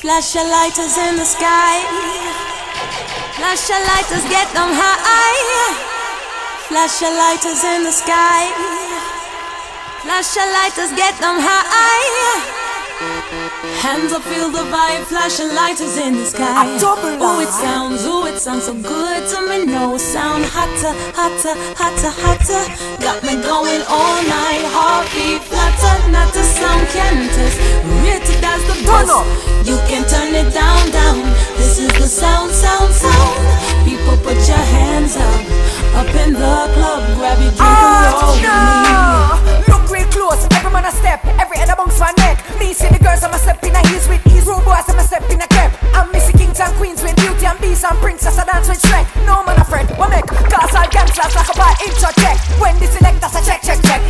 Flash your lighters in the sky. Flash your lighters, get them high. Flash your lighters in the sky. Flash your lighters, get them high. Hands up, feel the vibe. Flash your lighters in the sky. Ooh, it sounds so good to me. No sound hotter, hotter, hotter, hotter. Got me going all night. Heartbeat flatter, not the sound can test. Rated as the best. You can turn it down, down. This is the sound, sound, sound. People, put your hands up in the club. Grab your drink and roll with me. Look real close, every man a step, every head a bounce my neck. Me see the girls, I'm a step in a heels with ease. Rude boys, I'm a step in a cap. I'm missing kings and queens with beauty and beast and princess. I dance with Shrek. No man a friend, what make? Cause all gangsters like a bar intro check. When the selectors a check, check, check.